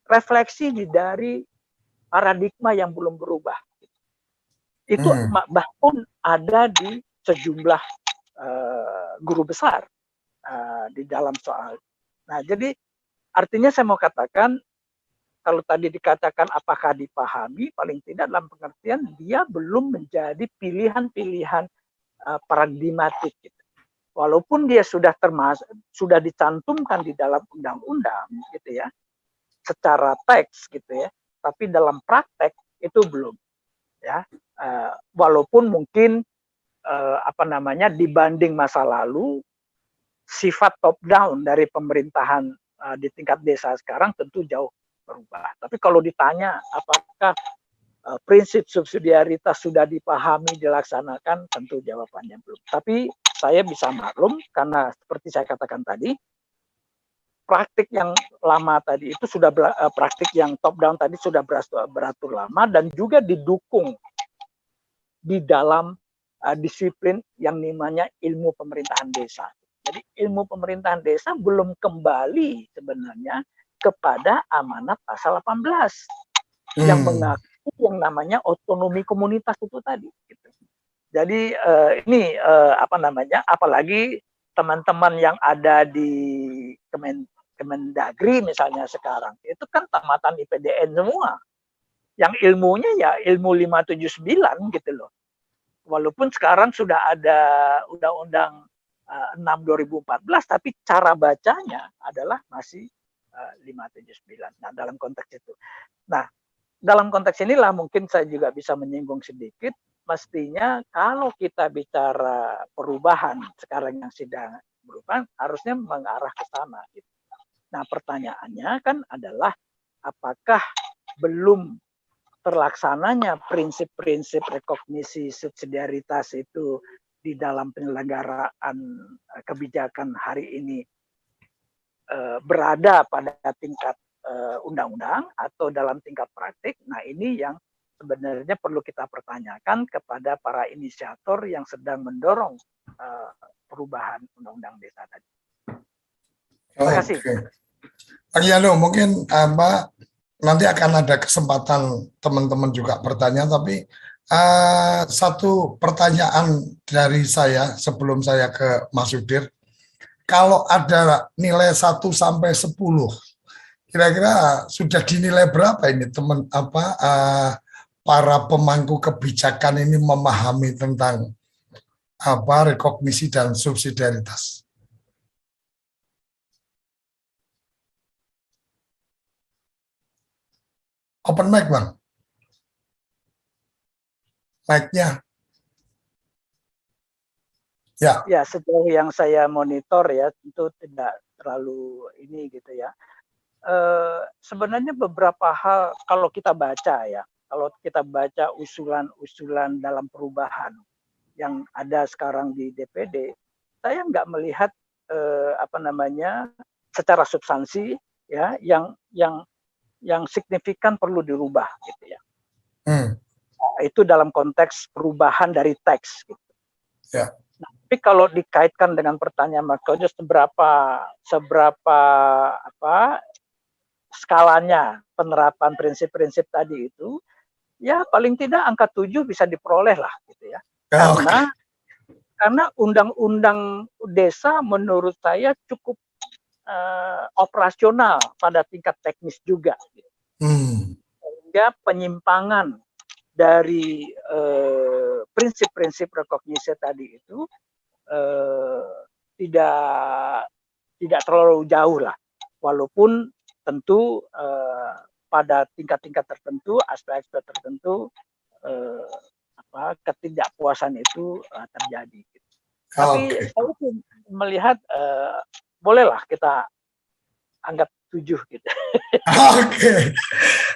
refleksi dari paradigma yang belum berubah. Itu bahkan ada di sejumlah guru besar di dalam soal. Nah, jadi artinya saya mau katakan, kalau tadi dikatakan apakah dipahami, paling tidak dalam pengertian dia belum menjadi pilihan-pilihan paradigmatik gitu. Walaupun dia sudah dicantumkan di dalam undang-undang gitu ya, secara teks gitu ya, tapi dalam praktek itu belum ya. Walaupun mungkin dibanding masa lalu sifat top down dari pemerintahan di tingkat desa sekarang tentu jauh berubah. Tapi kalau ditanya apakah prinsip subsidiaritas sudah dipahami, dilaksanakan, tentu jawabannya belum. Tapi saya bisa maklum karena seperti saya katakan tadi, praktik yang lama tadi itu sudah praktik yang top down tadi sudah beratur lama dan juga didukung di dalam disiplin yang namanya ilmu pemerintahan desa. Jadi ilmu pemerintahan desa belum kembali sebenarnya kepada amanat pasal 18 yang mengaku yang namanya otonomi komunitas itu tadi. Gitu. Jadi ini apalagi teman-teman yang ada di Kemendagri misalnya sekarang, itu kan tamatan IPDN semua. Yang ilmunya ya ilmu 579 gitu loh. Walaupun sekarang sudah ada Undang-Undang 6 2014, tapi cara bacanya adalah masih 579. Nah, dalam konteks itu. Nah, dalam konteks inilah mungkin saya juga bisa menyinggung sedikit, mestinya kalau kita bicara perubahan sekarang yang sedang berubah, harusnya mengarah ke sana. Gitu. Nah, pertanyaannya kan adalah apakah belum terlaksananya prinsip-prinsip rekognisi subsidiaritas itu di dalam penyelenggaraan kebijakan hari ini berada pada tingkat undang-undang atau dalam tingkat praktik. Nah, ini yang sebenarnya perlu kita pertanyakan kepada para inisiator yang sedang mendorong perubahan undang-undang desa tadi. Terima kasih. Pak Yano, mungkin nanti akan ada kesempatan teman-teman juga bertanya, tapi satu pertanyaan dari saya sebelum saya ke Mas Sudir. Kalau ada nilai 1 sampai 10, kira-kira sudah dinilai berapa ini para pemangku kebijakan ini memahami tentang rekognisi dan subsidiaritas? Open mic, Bang. Mic-nya. Ya, sejauh yang saya monitor ya, tentu tidak terlalu ini gitu ya. Sebenarnya beberapa hal kalau kita baca ya, kalau kita baca usulan-usulan dalam perubahan yang ada sekarang di DPD, saya nggak melihat secara substansi ya yang signifikan perlu dirubah gitu ya. Itu dalam konteks perubahan dari teks gitu. Ya. Nah, tapi kalau dikaitkan dengan pertanyaan Mas Kojo, seberapa skalanya penerapan prinsip-prinsip tadi itu, ya paling tidak angka 7 bisa diperoleh lah gitu ya. Karena undang-undang desa menurut saya cukup operasional pada tingkat teknis juga. Sehingga penyimpangan dari prinsip-prinsip rekognisi tadi itu tidak terlalu jauh lah, walaupun tentu pada tingkat-tingkat tertentu, aspek-aspek tertentu ketidakpuasan itu terjadi. Tapi saya melihat bolehlah kita anggap 7 gitu.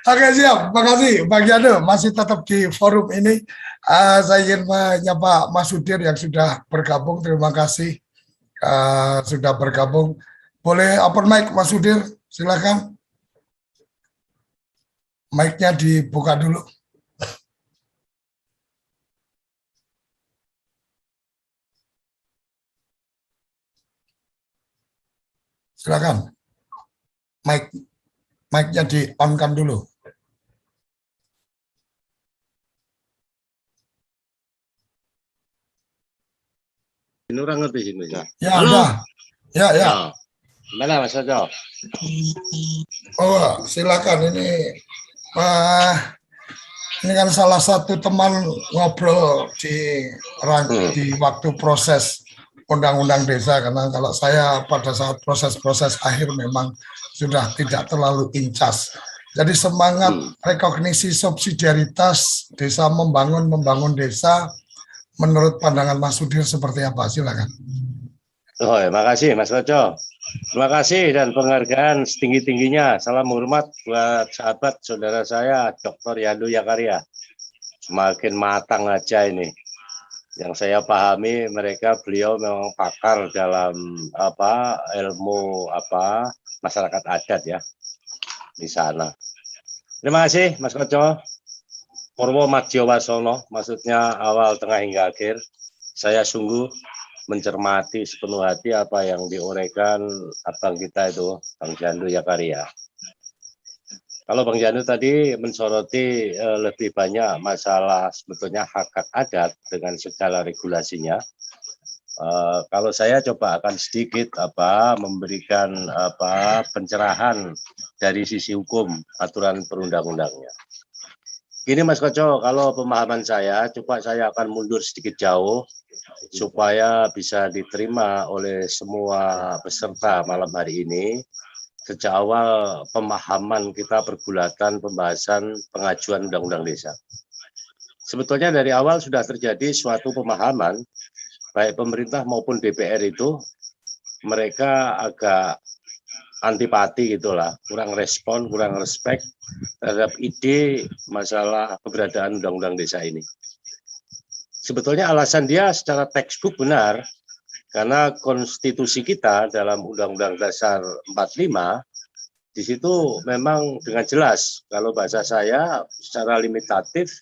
Oke, siap. Makasih Bang Yano, masih tetap di forum ini. Saya ingin menyapa Mas Sudir yang sudah bergabung. Terima kasih sudah bergabung. Boleh open mic Mas Sudir, silakan. Mic-nya dibuka dulu. Silakan. Mic-nya di-on-kan dulu. Ini orang ngerti sini ya. Ya, udah. Ya. Mana Mas Ojo? Oh, silakan ini kan salah satu teman ngobrol di waktu proses undang-undang desa, karena kalau saya pada saat proses-proses akhir memang sudah tidak terlalu incas. Jadi semangat rekognisi subsidiaritas desa membangun desa, menurut pandangan Mas Sudir seperti apa? Silakan. Oh ya, makasih Mas Ojo. Terima kasih dan penghargaan setinggi-tingginya. Salam hormat buat sahabat saudara saya Dr. Yando Yakaria. Semakin matang aja ini. Yang saya pahami beliau memang pakar dalam ilmu masyarakat adat ya di sana. Terima kasih Mas Koco. Purwo Madjo Wasono, maksudnya awal, tengah hingga akhir. Saya sungguh mencermati sepenuh hati apa yang diuraikan abang kita itu, Bang Jandu Yakaria. Kalau Bang Jandu tadi mensoroti lebih banyak masalah sebetulnya hak-hak adat dengan segala regulasinya. Kalau saya coba akan sedikit memberikan pencerahan dari sisi hukum aturan perundang-undangnya. Gini Mas Koco, kalau pemahaman saya, coba saya akan mundur sedikit jauh supaya bisa diterima oleh semua peserta malam hari ini. Sejak awal pemahaman kita pergulatan pembahasan pengajuan undang-undang desa. Sebetulnya dari awal sudah terjadi suatu pemahaman, baik pemerintah maupun DPR itu, mereka agak antipati gitulah, kurang respon, kurang respect terhadap ide masalah keberadaan undang-undang desa ini. Sebetulnya alasan dia secara textbook benar, karena konstitusi kita dalam Undang-Undang Dasar 45 Di situ memang dengan jelas, kalau bahasa saya secara limitatif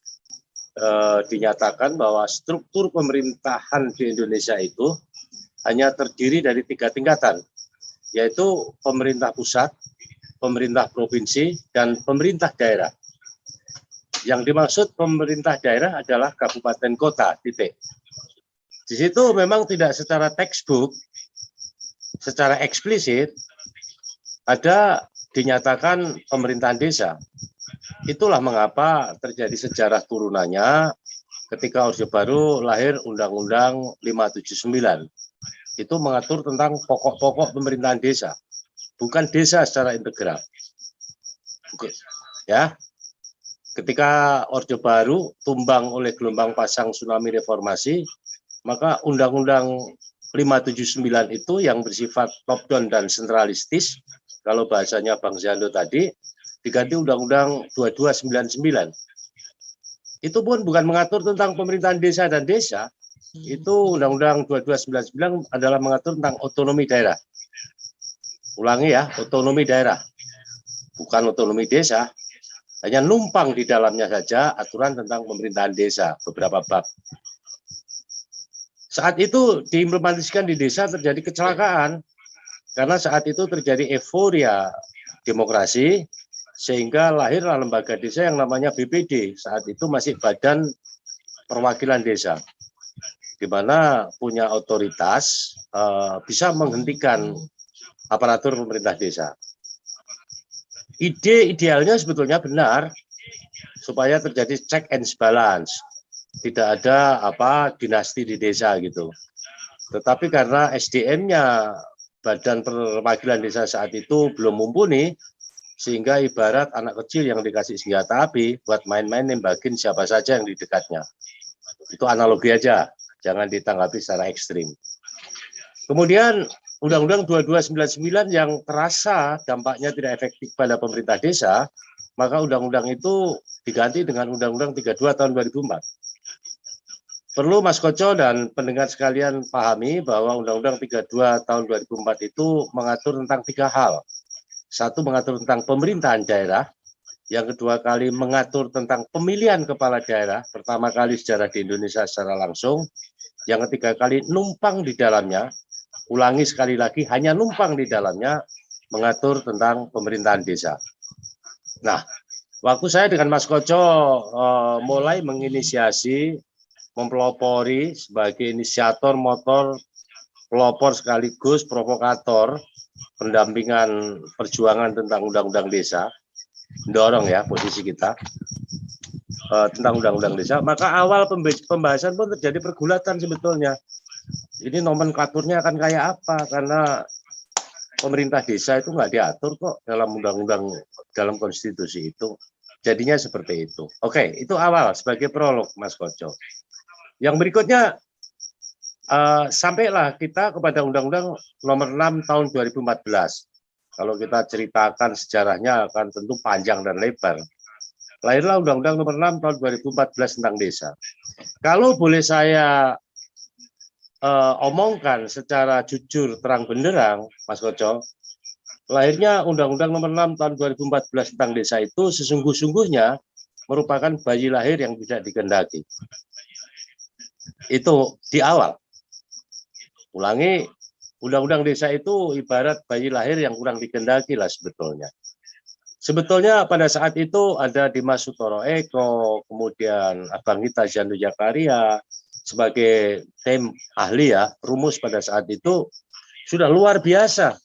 dinyatakan bahwa struktur pemerintahan di Indonesia itu hanya terdiri dari 3 tingkatan, yaitu pemerintah pusat, pemerintah provinsi, dan pemerintah daerah. Yang dimaksud pemerintah daerah adalah kabupaten kota, titik. Di situ memang tidak secara textbook, secara eksplisit, ada dinyatakan pemerintahan desa. Itulah mengapa terjadi sejarah turunannya ketika Orde Baru lahir Undang-Undang 579. Itu mengatur tentang pokok-pokok pemerintahan desa. Bukan desa secara integral. Ya, ketika Orde Baru tumbang oleh gelombang pasang tsunami reformasi, maka Undang-Undang 579 itu yang bersifat top down dan sentralistis, kalau bahasanya Bang Zando tadi, diganti Undang-Undang 2299. Itu pun bukan mengatur tentang pemerintahan desa dan desa, itu Undang-Undang 2299 adalah mengatur tentang otonomi daerah. Ulangi ya, otonomi daerah, bukan otonomi desa, hanya numpang di dalamnya saja aturan tentang pemerintahan desa, beberapa bab. Saat itu diimplementasikan di desa terjadi kecelakaan, karena saat itu terjadi euforia demokrasi, sehingga lahirlah lembaga desa yang namanya BPD, saat itu masih Badan Perwakilan Desa, di mana punya otoritas bisa menghentikan aparatur pemerintah desa. Ide idealnya sebetulnya benar, supaya terjadi check and balance, tidak ada dinasti di desa gitu. Tetapi karena SDM-nya Badan Perwakilan Desa saat itu belum mumpuni, sehingga ibarat anak kecil yang dikasih senjata api buat main-main nembakin siapa saja yang di dekatnya. Itu analogi aja, jangan ditanggapi secara ekstrim. Kemudian Undang-Undang 2299 yang terasa dampaknya tidak efektif pada pemerintah desa, maka undang-undang itu diganti dengan Undang-Undang 32 tahun 2004. Perlu Mas Koco dan pendengar sekalian pahami bahwa Undang-Undang 32 tahun 2004 itu mengatur tentang 3 hal. Satu, mengatur tentang pemerintahan daerah. Yang kedua kali mengatur tentang pemilihan kepala daerah, pertama kali sejarah di Indonesia secara langsung. Yang ketiga kali numpang di dalamnya, ulangi sekali lagi, hanya numpang di dalamnya, mengatur tentang pemerintahan desa. Nah, waktu saya dengan Mas Koco mulai menginisiasi, mempelopori sebagai inisiator motor, pelopor sekaligus provokator, pendampingan perjuangan tentang undang-undang desa, mendorong ya posisi kita tentang undang-undang desa, maka awal pembahasan pun terjadi pergulatan sebetulnya. Ini nomenklaturnya akan kayak apa, karena pemerintah desa itu nggak diatur kok dalam undang-undang, dalam konstitusi itu. Jadinya seperti itu. Oke, itu awal sebagai prolog Mas Koco. Yang berikutnya, sampailah kita kepada Undang-Undang Nomor 6 Tahun 2014. Kalau kita ceritakan sejarahnya akan tentu panjang dan lebar. Lahirlah Undang-Undang Nomor 6 Tahun 2014 tentang desa. Kalau boleh saya omongkan secara jujur terang benderang, Mas Koco, lahirnya Undang-Undang Nomor 6 Tahun 2014 tentang desa itu sesungguh-sungguhnya merupakan bayi lahir yang tidak dikehendaki. Itu di awal. Ulangi, Undang-Undang desa itu ibarat bayi lahir yang kurang dikehendaki lah sebetulnya. Sebetulnya pada saat itu ada Dimas Sutoro Eko, kemudian Abang Gita Zando Zakaria, sebagai tim ahli ya, rumus pada saat itu sudah luar biasa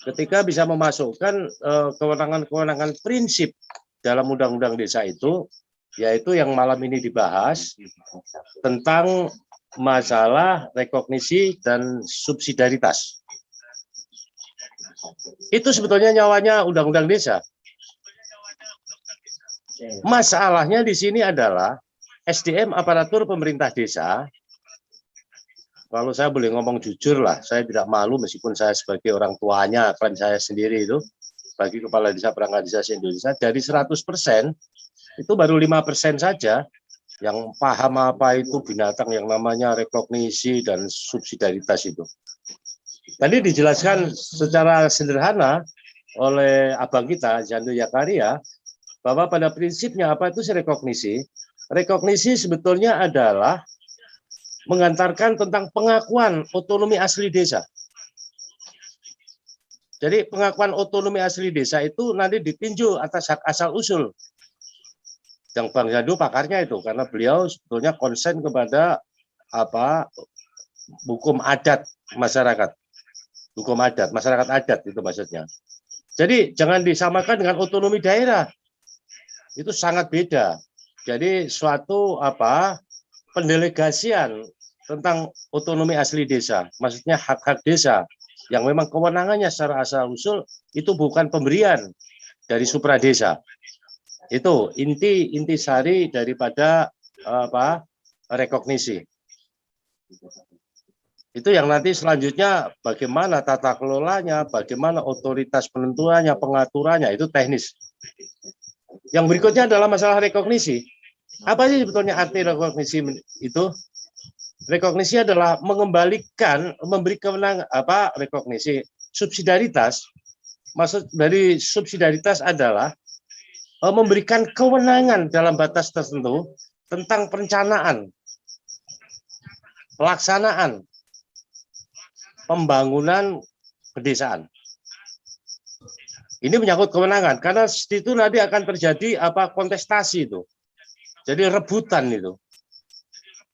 ketika bisa memasukkan kewenangan-kewenangan prinsip dalam undang-undang desa itu, yaitu yang malam ini dibahas tentang masalah rekognisi dan subsidiaritas. Itu sebetulnya nyawanya undang-undang desa. Masalahnya di sini adalah SDM aparatur pemerintah desa. Kalau saya boleh ngomong jujur lah, saya tidak malu meskipun saya sebagai orang tuanya, klaim saya sendiri itu bagi kepala desa perangkat desa se-Indonesia, dari 100% itu baru 5% saja yang paham apa itu binatang yang namanya rekognisi dan subsidiaritas itu. Tadi dijelaskan secara sederhana oleh abang kita Jandu Yakaria, bahwa pada prinsipnya apa itu rekognisi? Rekognisi sebetulnya adalah mengantarkan tentang pengakuan otonomi asli desa. Jadi pengakuan otonomi asli desa itu nanti ditinjau atas hak asal usul. Yang Bang Jandu pakarnya itu, karena beliau sebetulnya konsen kepada hukum adat masyarakat. Hukum adat, masyarakat adat itu maksudnya. Jadi jangan disamakan dengan otonomi daerah. Itu sangat beda. Jadi suatu pendelegasian tentang otonomi asli desa, maksudnya hak-hak desa yang memang kewenangannya secara asal usul itu bukan pemberian dari supradesa. Itu intisari daripada rekognisi. Itu yang nanti selanjutnya bagaimana tata kelolanya, bagaimana otoritas penentuannya, pengaturannya, itu teknis. Yang berikutnya adalah masalah rekognisi. Apa sih sebetulnya arti rekognisi itu? Rekognisi adalah mengembalikan, memberi kewenangan rekognisi subsidiaritas. Maksud dari subsidiaritas adalah memberikan kewenangan dalam batas tertentu tentang perencanaan, pelaksanaan, pembangunan pedesaan. Ini menyangkut kewenangan karena di situ nanti akan terjadi kontestasi itu. Jadi rebutan itu.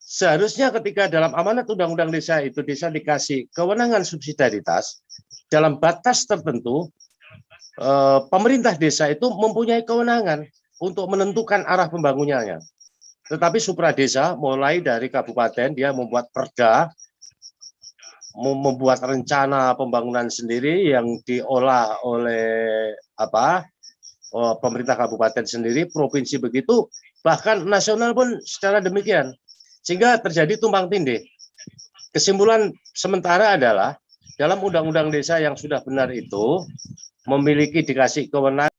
Seharusnya ketika dalam amanat undang-undang desa itu desa dikasih kewenangan subsidiaritas dalam batas tertentu, pemerintah desa itu mempunyai kewenangan untuk menentukan arah pembangunannya. Tetapi supradesa mulai dari kabupaten dia membuat perda, membuat rencana pembangunan sendiri yang diolah oleh pemerintah kabupaten sendiri, provinsi begitu, bahkan nasional pun secara demikian. Sehingga terjadi tumpang tindih. Kesimpulan sementara adalah dalam undang-undang desa yang sudah benar itu memiliki dikasih kewenangan